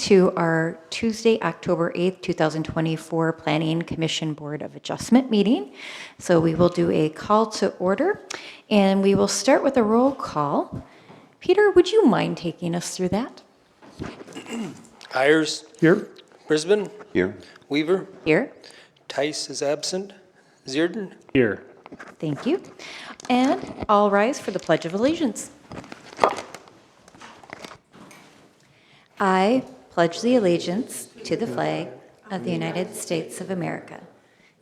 to our Tuesday, October 8th, 2024 Planning Commission Board of Adjustment meeting. So we will do a call to order, and we will start with a roll call. Peter, would you mind taking us through that? Ayers. Here. Brisbane. Here. Weaver. Here. Tice is absent. Zierden. Here. Thank you. And all rise for the Pledge of Allegiance. I pledge the allegiance to the flag of the United States of America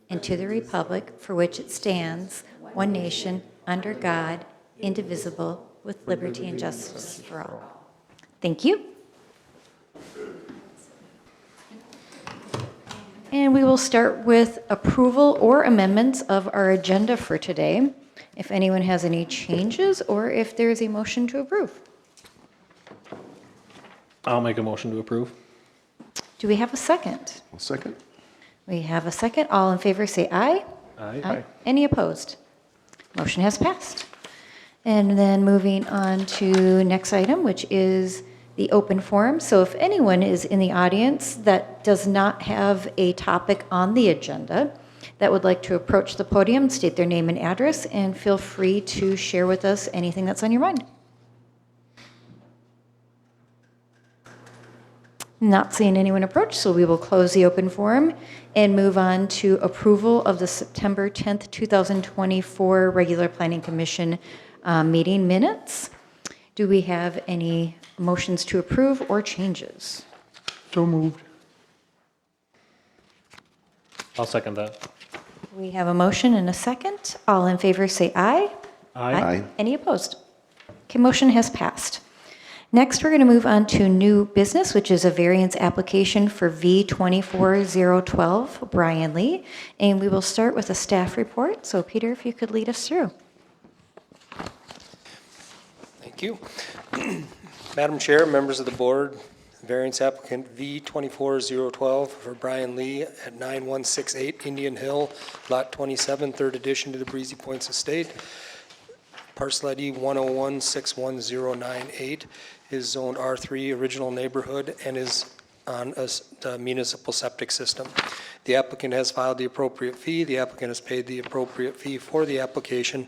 and to the republic for which it stands, one nation, under God, indivisible, with liberty and justice for all. Thank you. And we will start with approval or amendments of our agenda for today. If anyone has any changes or if there is a motion to approve. I'll make a motion to approve. Do we have a second? I'll second. We have a second. All in favor say aye. Aye. Any opposed? Motion has passed. And then moving on to next item, which is the open forum. So if anyone is in the audience that does not have a topic on the agenda that would like to approach the podium, state their name and address, and feel free to share with us anything that's on your mind. Not seeing anyone approach, so we will close the open forum and move on to approval of the September 10th, 2024 regular Planning Commission meeting minutes. Do we have any motions to approve or changes? So moved. I'll second that. We have a motion and a second. All in favor say aye. Aye. Any opposed? Okay, motion has passed. Next, we're going to move on to new business, which is a variance application for V24012, Brian Lee. And we will start with a staff report. So Peter, if you could lead us through. Thank you. Madam Chair, members of the board, variance applicant V24012 for Brian Lee at 9168 Indian Hill, Lot 27, third addition to the Breezy Points Estate. Parcel ID 101-61098 is zoned R3 original neighborhood and is on a municipal septic system. The applicant has filed the appropriate fee. The applicant has paid the appropriate fee for the application.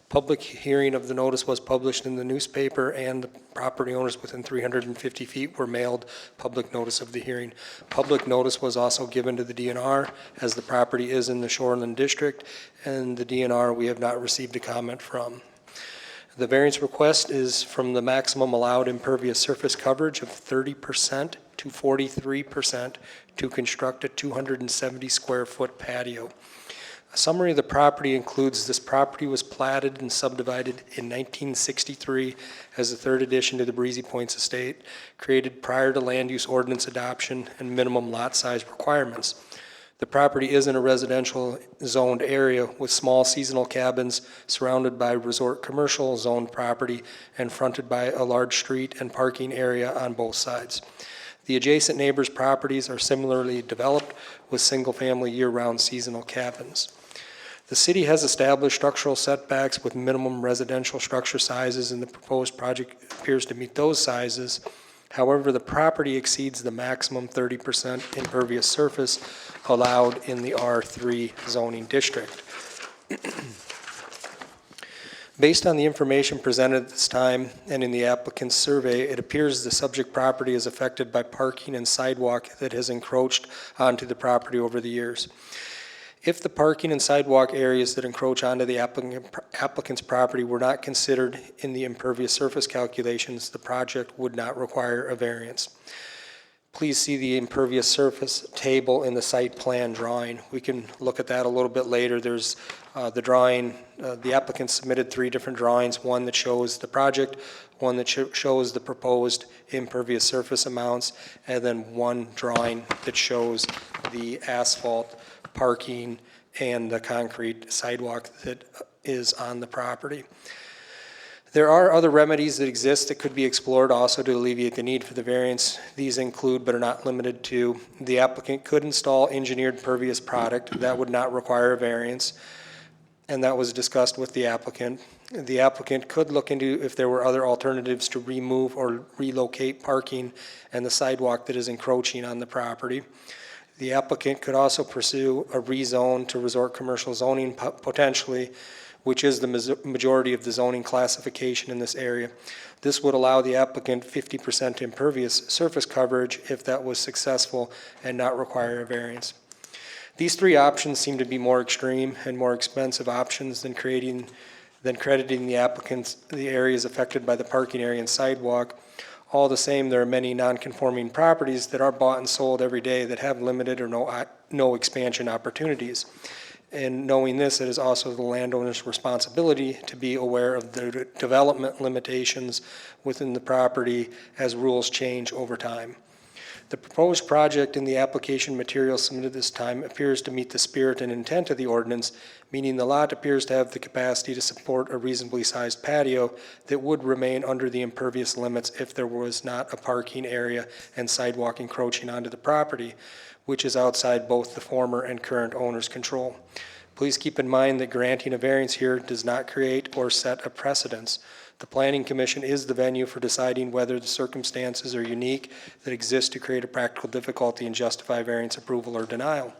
Public hearing of the notice was published in the newspaper, and the property owners within 350 feet were mailed public notice of the hearing. Public notice was also given to the DNR, as the property is in the Shoreland District, and the DNR we have not received a comment from. The variance request is from the maximum allowed impervious surface coverage of 30% to 43% to construct a 270 square foot patio. A summary of the property includes this property was platted and subdivided in 1963 as the third addition to the Breezy Points Estate, created prior to land use ordinance adoption and minimum lot size requirements. The property is in a residential zoned area with small seasonal cabins surrounded by resort commercial zoned property and fronted by a large street and parking area on both sides. The adjacent neighbors' properties are similarly developed with single-family year-round seasonal cabins. The city has established structural setbacks with minimum residential structure sizes, and the proposed project appears to meet those sizes. However, the property exceeds the maximum 30% impervious surface allowed in the R3 zoning district. Based on the information presented at this time and in the applicant's survey, it appears the subject property is affected by parking and sidewalk that has encroached onto the property over the years. If the parking and sidewalk areas that encroach onto the applicant's property were not considered in the impervious surface calculations, the project would not require a variance. Please see the impervious surface table in the site plan drawing. We can look at that a little bit later. There's the drawing, the applicant submitted 3 different drawings, one that shows the project, one that shows the proposed impervious surface amounts, and then one drawing that shows the asphalt, parking, and the concrete sidewalk that is on the property. There are other remedies that exist that could be explored also to alleviate the need for the variance. These include, but are not limited to, the applicant could install engineered pervious product that would not require a variance, and that was discussed with the applicant. The applicant could look into if there were other alternatives to remove or relocate parking and the sidewalk that is encroaching on the property. The applicant could also pursue a rezone to resort commercial zoning potentially, which is the majority of the zoning classification in this area. This would allow the applicant 50% impervious surface coverage if that was successful and not require a variance. These three options seem to be more extreme and more expensive options than crediting the applicants the areas affected by the parking area and sidewalk. All the same, there are many non-conforming properties that are bought and sold every day that have limited or no expansion opportunities. And knowing this, it is also the landowner's responsibility to be aware of the development limitations within the property as rules change over time. The proposed project in the application material submitted this time appears to meet the spirit and intent of the ordinance, meaning the lot appears to have the capacity to support a reasonably sized patio that would remain under the impervious limits if there was not a parking area and sidewalk encroaching onto the property, which is outside both the former and current owner's control. Please keep in mind that granting a variance here does not create or set a precedence. The Planning Commission is the venue for deciding whether the circumstances are unique that exist to create a practical difficulty and justify variance approval or denial.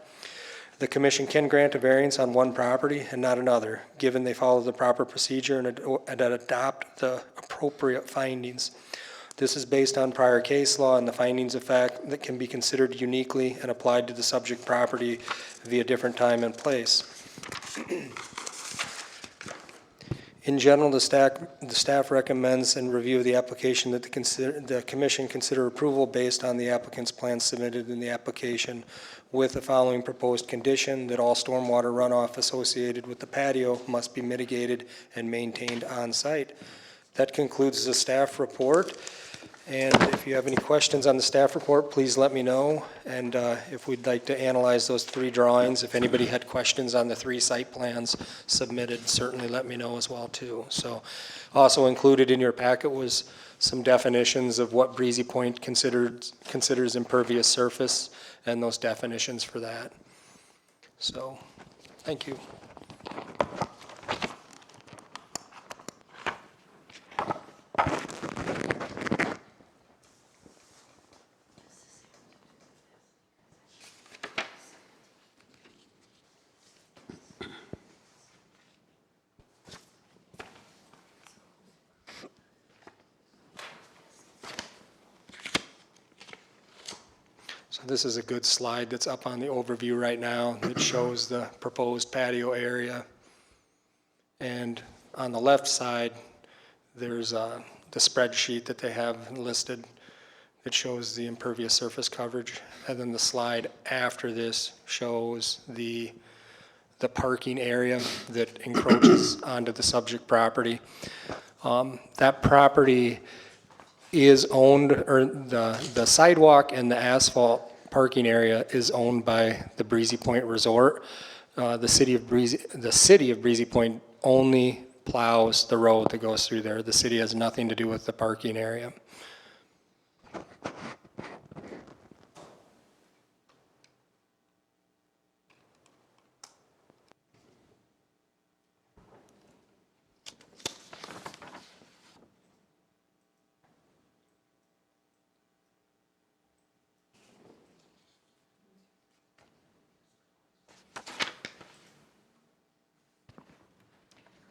The Commission can grant a variance on one property and not another, given they follow the proper procedure and adopt the appropriate findings. This is based on prior case law and the findings of fact that can be considered uniquely and applied to the subject property via different time and place. In general, the staff recommends in review of the application that the Commission consider approval based on the applicant's plan submitted in the application with the following proposed condition: that all stormwater runoff associated with the patio must be mitigated and maintained on site. That concludes the staff report. And if you have any questions on the staff report, please let me know. And if we'd like to analyze those three drawings, if anybody had questions on the three site plans submitted, certainly let me know as well too. So also included in your packet was some definitions of what Breezy Point considers impervious surface and those definitions for that. So, thank you. So this is a good slide that's up on the overview right now that shows the proposed patio area. And on the left side, there's the spreadsheet that they have listed that shows the impervious surface coverage. And then the slide after this shows the parking area that encroaches onto the subject property. That property is owned, or the sidewalk and the asphalt parking area is owned by the Breezy Point Resort. The city of Breezy Point only plows the road that goes through there. The city has nothing to do with the parking area.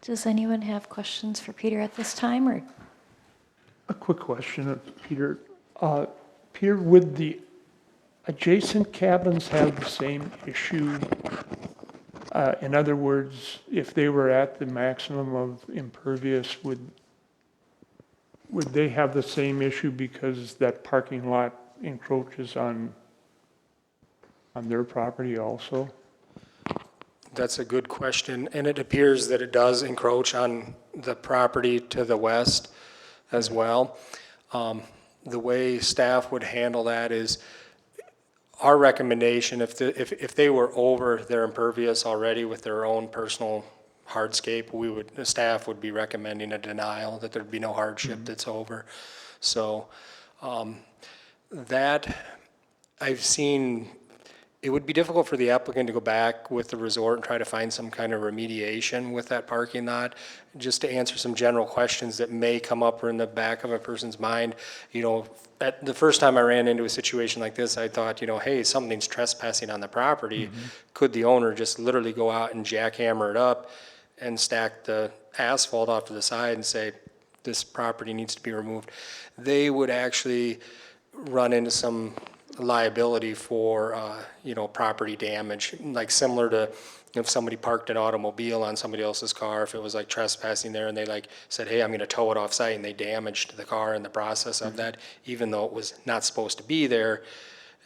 Does anyone have questions for Peter at this time, or? A quick question, Peter. Peter, would the adjacent cabins have the same issue? In other words, if they were at the maximum of impervious, would they have the same issue because that parking lot encroaches on their property also? That's a good question, and it appears that it does encroach on the property to the west as well. The way staff would handle that is our recommendation, if they were over their impervious already with their own personal hardscape, the staff would be recommending a denial, that there'd be no hardship that's over. So that I've seen, it would be difficult for the applicant to go back with the resort and try to find some kind of remediation with that parking lot. Just to answer some general questions that may come up or in the back of a person's mind, at the first time I ran into a situation like this, I thought, hey, something's trespassing on the property. Could the owner just literally go out and jackhammer it up and stack the asphalt off to the side and say, this property needs to be removed? They would actually run into some liability for, property damage, like similar to if somebody parked an automobile on somebody else's car, if it was like trespassing there and they like said, hey, I'm gonna tow it off site, and they damaged the car in the process of that, even though it was not supposed to be there,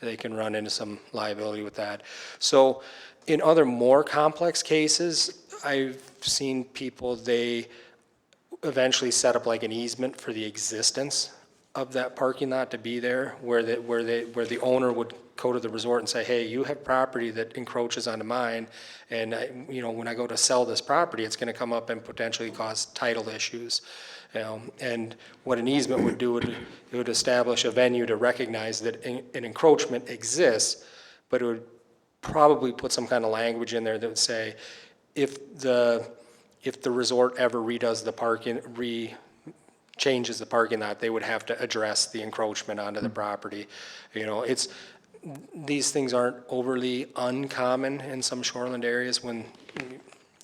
they can run into some liability with that. So in other more complex cases, I've seen people, they eventually set up like an easement for the existence of that parking lot to be there, where the owner would go to the resort and say, hey, you have property that encroaches onto mine, and when I go to sell this property, it's gonna come up and potentially cause title issues. And what an easement would do, it would establish a venue to recognize that an encroachment exists, but it would probably put some kind of language in there that would say, if the resort ever redoes the parking, changes the parking lot, they would have to address the encroachment onto the property. These things aren't overly uncommon in some shoreland areas when,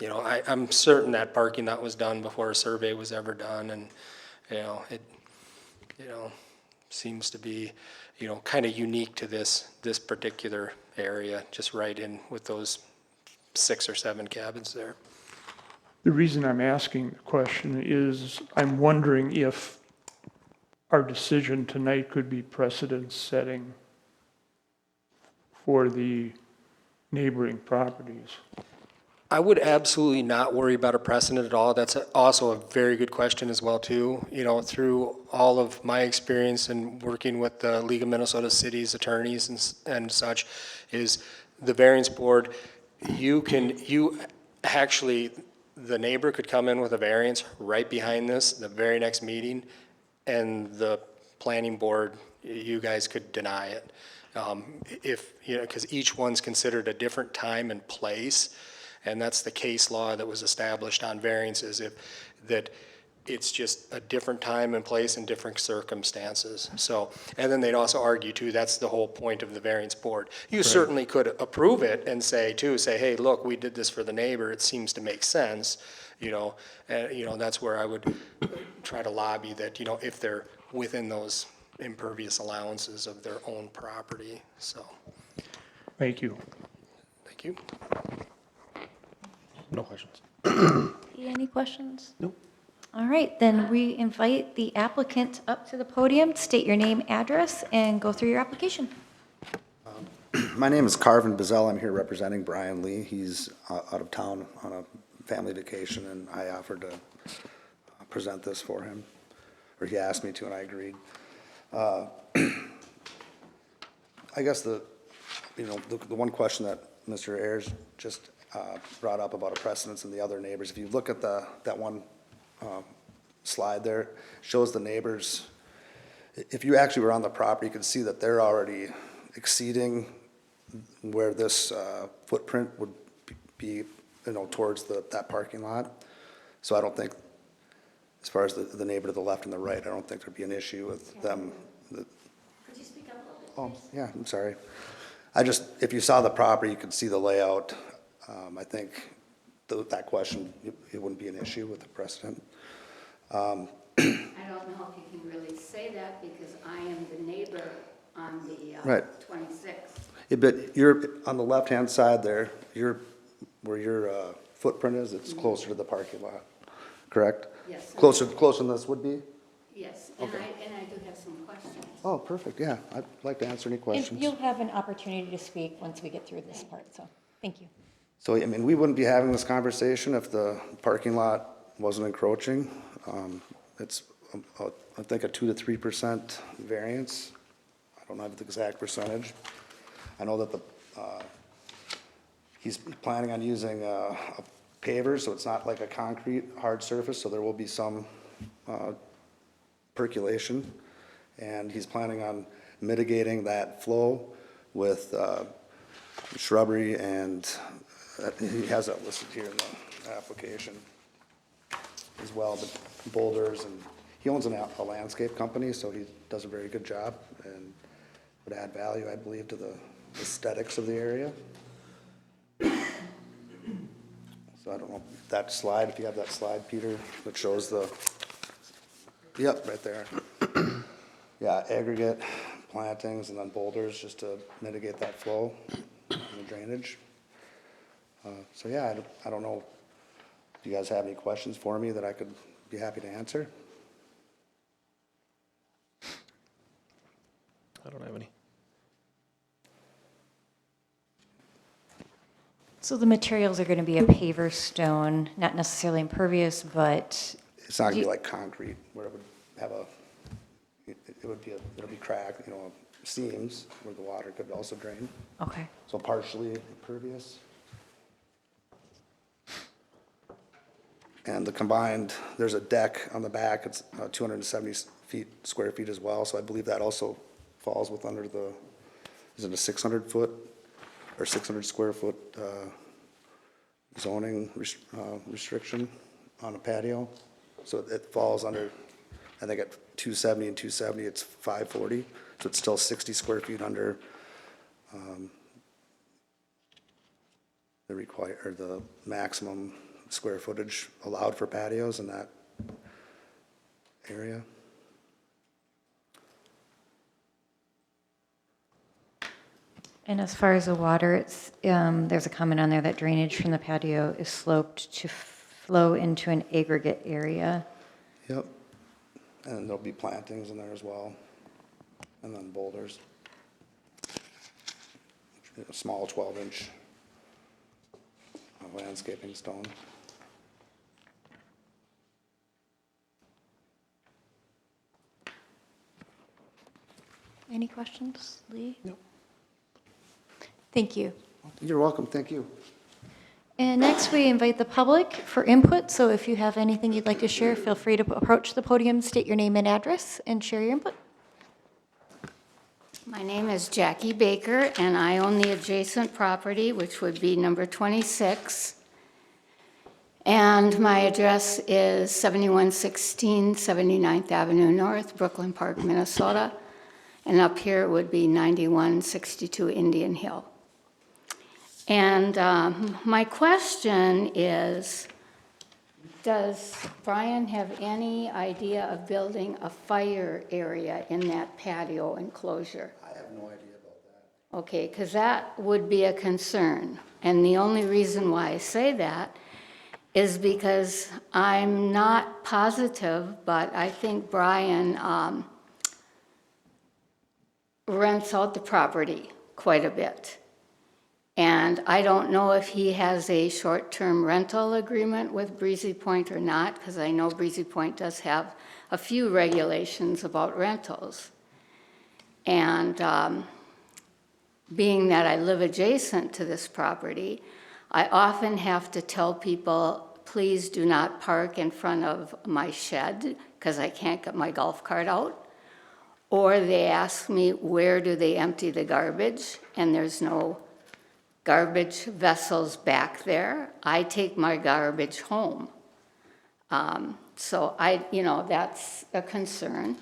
I'm certain that parking lot was done before a survey was ever done, and, it seems to be, kind of unique to this particular area, just right in with those 6 or 7 cabins there. The reason I'm asking the question is I'm wondering if our decision tonight could be precedent-setting for the neighboring properties. I would absolutely not worry about a precedent at all. That's also a very good question as well, too. Through all of my experience in working with the League of Minnesota Cities attorneys and such, is the variance board, the neighbor could come in with a variance right behind this, the very next meeting, and the planning board, you guys could deny it. Because each one's considered a different time and place, and that's the case law that was established on variances, that it's just a different time and place and different circumstances. So, and then they'd also argue too, that's the whole point of the variance board. You certainly could approve it and say, hey, look, we did this for the neighbor, it seems to make sense, that's where I would try to lobby that, if they're within those impervious allowances of their own property, so. Thank you. Thank you. No questions. Any questions? Nope. All right, then we invite the applicant up to the podium, state your name, address, and go through your application. My name is Carvin Bazell. I'm here representing Brian Lee. He's out of town on a family vacation, and I offered to present this for him, or he asked me to, and I agreed. I guess the one question that Mr. Ayers just brought up about a precedence in the other neighbors, if you look at that one slide there, shows the neighbors. If you actually were on the property, you can see that they're already exceeding where this footprint would be, towards that parking lot. So I don't think, as far as the neighbor to the left and the right, I don't think there'd be an issue with them. Could you speak up a little bit? Oh, yeah, I'm sorry. If you saw the property, you could see the layout. I think that question, it wouldn't be an issue with the precedent. I don't know if you can really say that because I am the neighbor on the Right. 26th. Yeah, but you're on the left-hand side there, where your footprint is, it's closer to the parking lot, correct? Yes. Closer than this would be? Yes, and I do have some questions. Oh, perfect, yeah. I'd like to answer any And questions. you'll have an opportunity to speak once we get through this part, so thank you. So, we wouldn't be having this conversation if the parking lot wasn't encroaching. It's, I think, a 2 to 3% variance. I don't have the exact percentage. I know that he's planning on using a paver, so it's not like a concrete hard surface, so there will be some percolation. And he's planning on mitigating that flow with shrubbery, and he has that listed here in the application as well, but boulders, and he owns a landscape company, so he does a very good job and would add value, I believe, to the aesthetics of the area. So I don't know, that slide, if you have that slide, Peter, that shows the, yep, right there. Yeah, aggregate plantings and then boulders just to mitigate that flow and the drainage. So yeah, I don't know if you guys have any questions for me that I could be happy to answer. I don't have any. So the materials are going to be a paver stone, not necessarily impervious, but It's not gonna Do be you- like concrete where it would have it'll be cracked, seams where the water could also drain. okay. So partially impervious. And the combined, there's a deck on the back, it's 270 square feet as well, so I believe that also falls with under the, is it a 600 foot or 600 square foot zoning restriction on a patio? So it falls under, I think at 270 and 270, it's 540, so it's still 60 square feet under the maximum square footage allowed for patios in that area. And as far as the water, it's, there's a comment on there that drainage from the patio is sloped to flow into an aggregate area. Yep. And there'll be plantings in there as well, and then boulders. A small 12-inch landscaping stone. Any questions, Lee? No. Thank you. You're welcome, thank you. And next, we invite the public for input. So if you have anything you'd like to share, feel free to approach the podium, state your name and address, and share your input. My name is Jackie Baker, and I own the adjacent property, which would be number 26. And my address is 7116 79th Avenue North, Brooklyn Park, Minnesota. And up here it would be 9162 Indian Hill. And my question is, does Brian have any idea of building a fire area in that patio enclosure? I have no idea about that. Okay, because that would be a concern. And the only reason why I say that is because I'm not positive, but I think Brian rents out the property quite a bit. And I don't know if he has a short-term rental agreement with Breezy Point or not, because I know Breezy Point does have a few regulations about rentals. And being that I live adjacent to this property, I often have to tell people, please do not park in front of my shed, because I can't get my golf cart out. Or they ask me, where do they empty the garbage? And there's no garbage vessels back there. I take my garbage home. So that's a concern.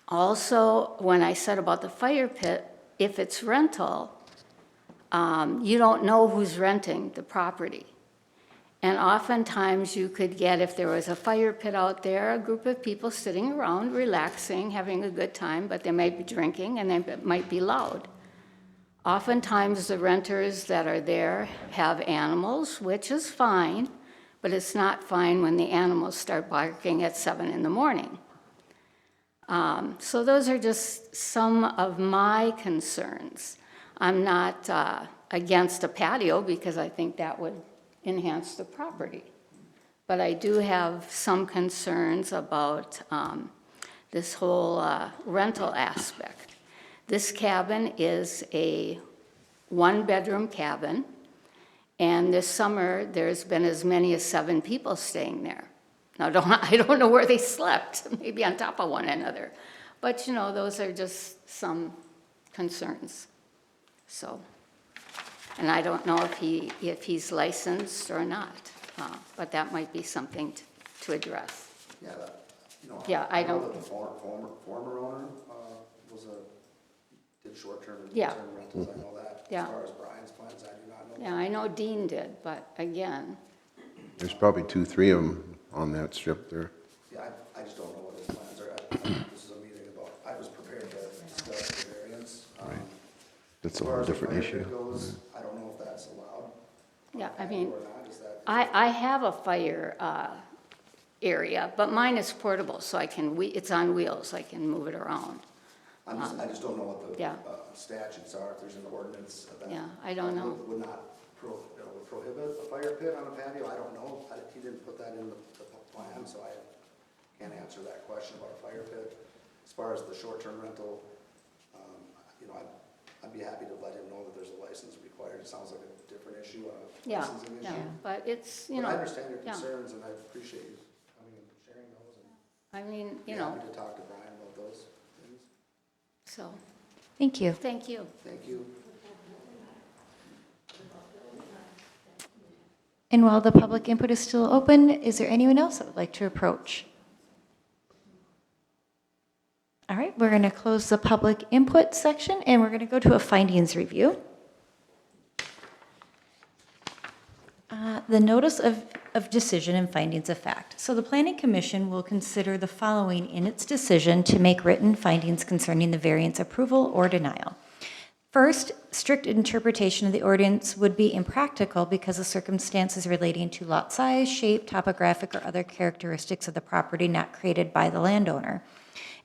Also, when I said about the fire pit, if it's rental, you don't know who's renting the property. And oftentimes you could get, if there was a fire pit out there, a group of people sitting around, relaxing, having a good time, but they might be drinking and they might be loud. Oftentimes the renters that are there have animals, which is fine, but it's not fine when the animals start barking at 7 in the morning. So those are just some of my concerns. I'm not against a patio because I think that would enhance the property. But I do have some concerns about this whole rental aspect. This cabin is a one-bedroom cabin, and this summer there's been as many as 7 people staying there. Now, I don't know where they slept, maybe on top of one another. But, those are just some concerns. So, and I don't know if he's licensed or not, but that might be something to address. Yeah, Yeah, I know don't- that the former owner, did short-term and Yeah. long-term rentals, I know that. Yeah. As far as Brian's plans, I do not know. Yeah, I know Dean did, but again, There's probably 2, 3 of them on that strip there. Yeah, I just don't know what his plans are. This is a meeting about, I was prepared to discuss the variance. That's As a far whole as the different fire pit issue. goes, I don't know if that's allowed. yeah, I mean, Or not, is that? I have a fire area, but mine is portable, so it's on wheels, I can move it around. I just don't know what the Yeah. statutes are, if there's an ordinance that. Yeah, I don't know. Would not prohibit a fire pit on a patio, I don't know. He didn't put that in the plan, so I can't answer that question about a fire pit. As far as the short-term rental, I'd be happy to let him know that there's a license required. It sounds like a different issue, a Yeah, licensing issue. yeah, but it's, But I understand your yeah. concerns, and I appreciate you coming and sharing those, and I mean, be happy to talk to Brian about those things. so, Thank you. thank you. Thank you. And while the public input is still open, is there anyone else that would like to approach? All right, we're going to close the public input section, and we're going to go to a findings review. The notice of decision and findings of fact. So the Planning Commission will consider the following in its decision to make written findings concerning the variance approval or denial. First, strict interpretation of the ordinance would be impractical because of circumstances relating to lot size, shape, topographic, or other characteristics of the property not created by the landowner.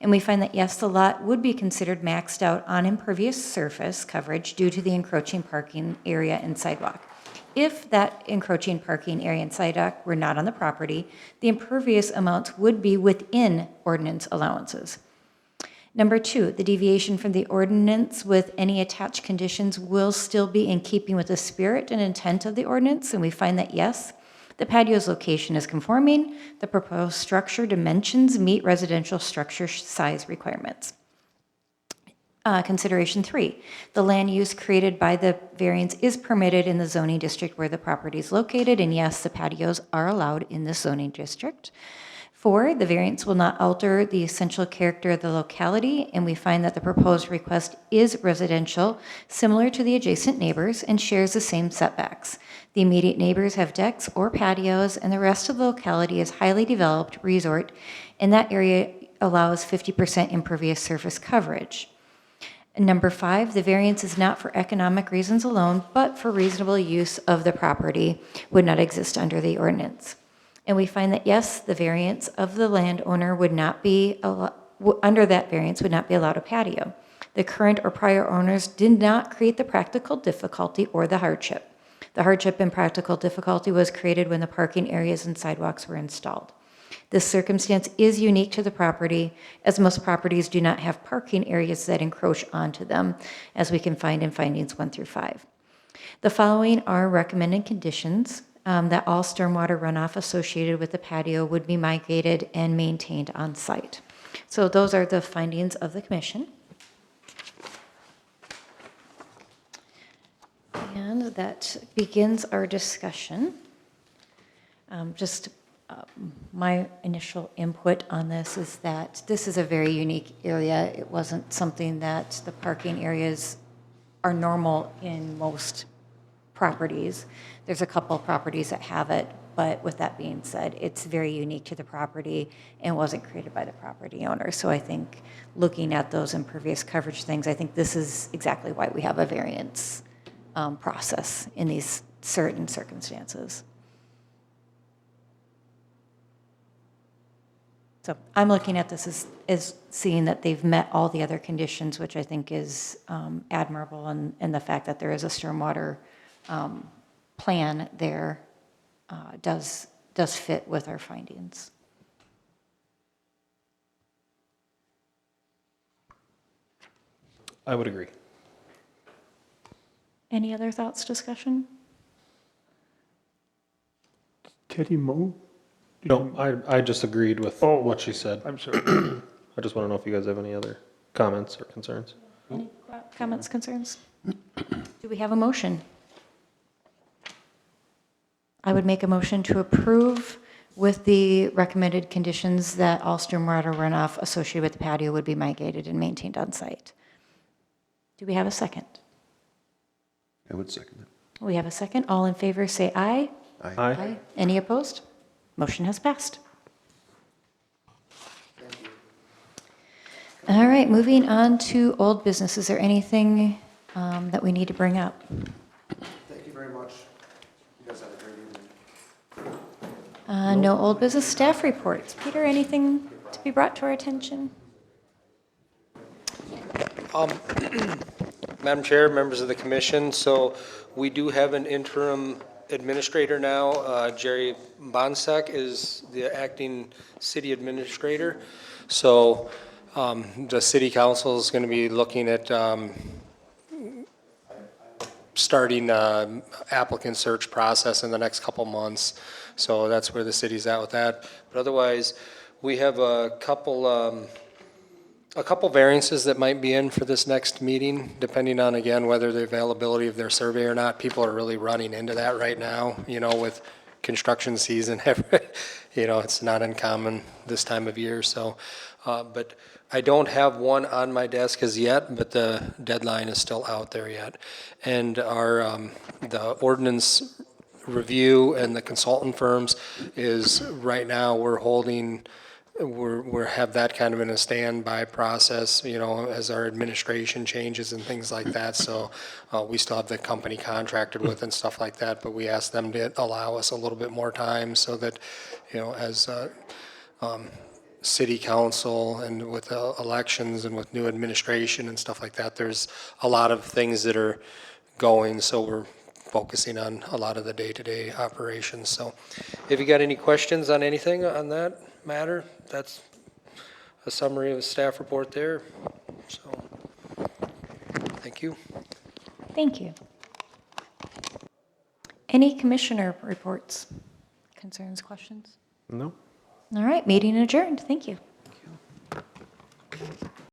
And we find that, yes, the lot would be considered maxed out on impervious surface coverage due to the encroaching parking area and sidewalk. If that encroaching parking area and sidewalk were not on the property, the impervious amounts would be within ordinance allowances. Number 2, the deviation from the ordinance with any attached conditions will still be in keeping with the spirit and intent of the ordinance, and we find that, yes, the patio's location is conforming, the proposed structure dimensions meet residential structure size requirements. Consideration 3, the land use created by the variance is permitted in the zoning district where the property is located, and yes, the patios are allowed in the zoning district. 4, the variance will not alter the essential character of the locality, and we find that the proposed request is residential, similar to the adjacent neighbors, and shares the same setbacks. The immediate neighbors have decks or patios, and the rest of the locality is highly developed resort, and that area allows 50% impervious surface coverage. And number 5, the variance is not for economic reasons alone, but for reasonable use of the property would not exist under the ordinance. And we find that, yes, the variance of the landowner would not be, under that variance would not be allowed a patio. The current or prior owners did not create the practical difficulty or the hardship. The hardship and practical difficulty was created when the parking areas and sidewalks were installed. This circumstance is unique to the property, as most properties do not have parking areas that encroach onto them, as we can find in findings 1 through 5. The following are recommended conditions: that all stormwater runoff associated with the patio would be migrated and maintained on site. So those are the findings of the commission. And that begins our discussion. My initial input on this is that this is a very unique area. It wasn't something that the parking areas are normal in most properties. There's a couple properties that have it, but with that being said, it's very unique to the property and wasn't created by the property owner. So I think looking at those impervious coverage things, I think this is exactly why we have a variance process in these certain circumstances. So I'm looking at this as seeing that they've met all the other conditions, which I think is admirable, and the fact that there is a stormwater plan there does fit with our findings. I would agree. Any other thoughts, discussion? Teddy Mo? No, I just agreed with Oh. what she said. I'm sorry. I just want to know if you guys have any other comments or concerns. Any comments, concerns? Do we have a motion? I would make a motion to approve with the recommended conditions that all stormwater runoff associated with the patio would be mitigated and maintained on site. Do we have a second? I would second that. We have a second. All in favor, say aye. Aye. Any opposed? Motion has passed. All right, moving on to old business. Is there anything that we need to bring up? Thank you very much. You guys have a great evening. No old business staff reports. Peter, anything to be brought to our attention? Madam Chair, members of the commission, so we do have an interim administrator now. Jerry Bonsek is the acting city administrator. So the city council is going to be looking at starting applicant search process in the next couple months. So that's where the city's at with that. But otherwise, we have a couple variances that might be in for this next meeting, depending on, again, whether the availability of their survey or not. People are really running into that right now, with construction season. It's not uncommon this time of year, so. But I don't have one on my desk as yet, but the deadline is still out there yet. And our, the ordinance review and the consultant firms is, right now, we're have that kind of in a standby process, as our administration changes and things like that. So we still have the company contracted with and stuff like that, but we asked them to allow us a little bit more time so that, as city council and with elections and with new administration and stuff like that, there's a lot of things that are going, so we're focusing on a lot of the day-to-day operations. So if you got any questions on anything on that matter, that's a summary of the staff report there. So, thank you. Thank you. Any commissioner reports, concerns, questions? No? All right, meeting adjourned. Thank you.